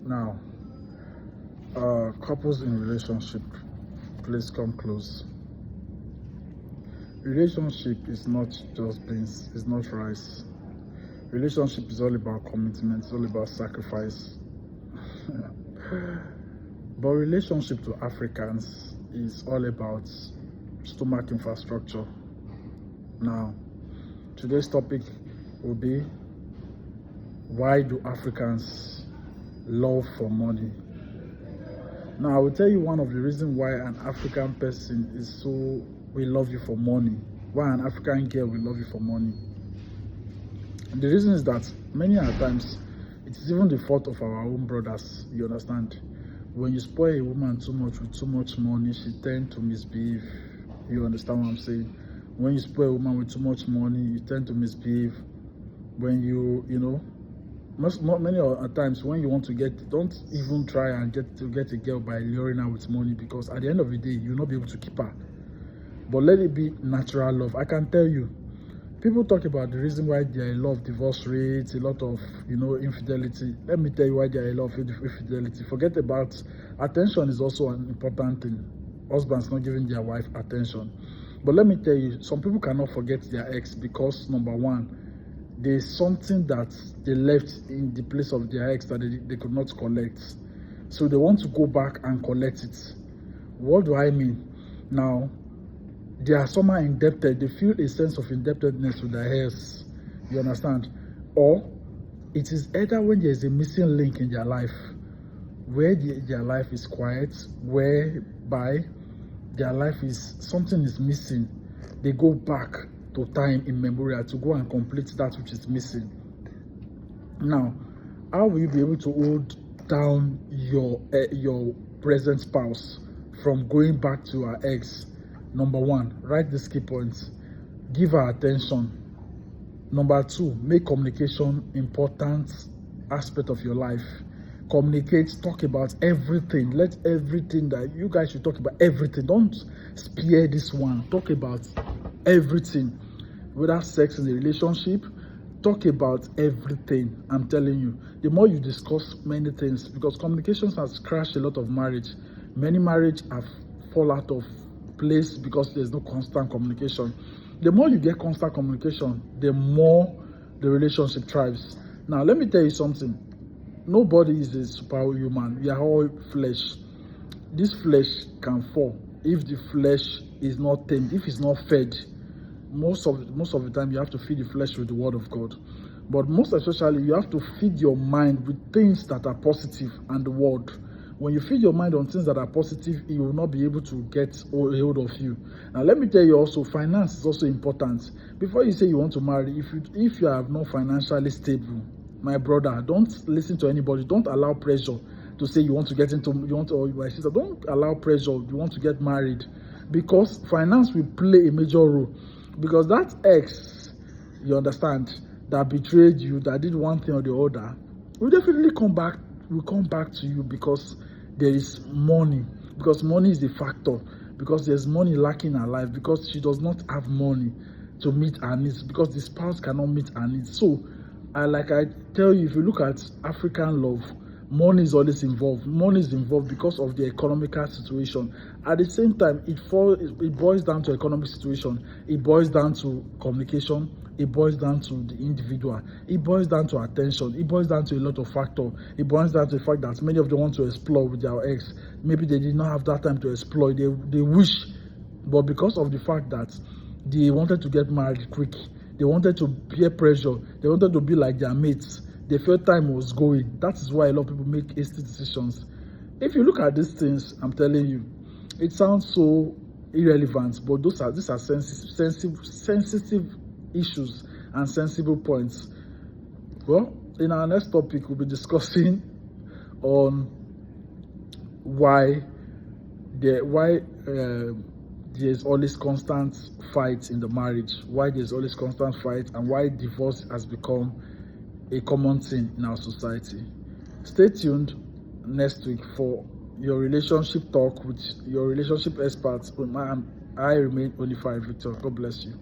Now, couples in relationship, please come close. Relationship is not just beans, it's not rice. Relationship is all about commitment, it's all about sacrifice. But relationship to Africans is all about stomach infrastructure. Now, today's topic will be, why do Africans love for money? Now, I will tell you one of the reasons why an African person is so will love you for money. Why an African girl will love you for money. The reason is that many a times it is even the fault of our own brothers. You understand? When you spoil a woman too much with too much money, she tends to misbehave. You understand what I'm saying? When you spoil a woman with too much money, you tend to misbehave. When many times when you want to don't even try and get a girl by luring her with money, because at the end of the day, you'll not be able to keep her. But let it be natural love. I can tell you, people talk about the reason why there are a lot of divorce rates, a lot of infidelity. Let me tell you why there are a lot of infidelity. Forget about attention is also an important thing. Husbands not giving their wife attention. But let me tell you, some people cannot forget their ex because, number one, there's something that they left in the place of their ex that they could not collect. So they want to go back and collect it. What do I mean? Now, they are somehow indebted. They feel a sense of indebtedness with their ex. You understand? Or it is either when there is a missing link in their life, where their life is quiet, whereby their life is, something is missing, they go back to time immemorial to go and complete that which is missing. Now, how will you be able to hold down your present spouse from going back to her ex? Number one, write these key points. Give her attention. Number two, make communication important aspect of your life. Communicate, talk about everything. Let everything that you guys should talk about, everything. Don't spare this one. Talk about everything. Whether sex in the relationship, talk about everything. I'm telling you, the more you discuss many things, because communications has crashed a lot of marriage. Many marriage have fall out of place because there's no constant communication. The more you get constant communication, the more the relationship thrives. Now, let me tell you something. Nobody is a superhuman. We are all flesh. This flesh can fall if the flesh is not tamed, if it's not fed. Most of the time, you have to feed the flesh with the word of God. But most especially, you have to feed your mind with things that are positive and the word. When you feed your mind on things that are positive, it will not be able to get a hold of you. Now, let me tell you also, finance is also important. Before you say you want to marry, if you are not financially stable, my brother, don't listen to anybody. Don't allow pressure to say you want to get into, or my sister, don't allow pressure, you want to get married, because finance will play a major role. Because that ex, you understand, that betrayed you, that did one thing or the other, will definitely come back to you, because there is money, because money is a factor, because there's money lacking in her life, because she does not have money to meet her needs, because the spouse cannot meet her needs. So like I tell you, if you look at African love, money is always involved. Money is involved because of the economical situation. At the same time, it boils down to economic situation. It boils down to communication. It boils down to the individual. It boils down to attention. It boils down to a lot of factors. It boils down to the fact that many of them want to explore with their ex. Maybe they did not have that time to explore. They wish, but because of the fact that they wanted to get married quick, they wanted to peer pressure, they wanted to be like their mates, they felt time was going. That is why a lot of people make hasty decisions. If you look at these things, I'm telling you, it sounds so irrelevant, but these are sensitive issues and sensible points. Well, in our next topic, we'll be discussing on why there's always constant fight in the marriage, why there's always constant fight, and why divorce has become a common thing in our society. Stay tuned next week for your relationship talk with your relationship experts. I remain Onify Victor. God bless you.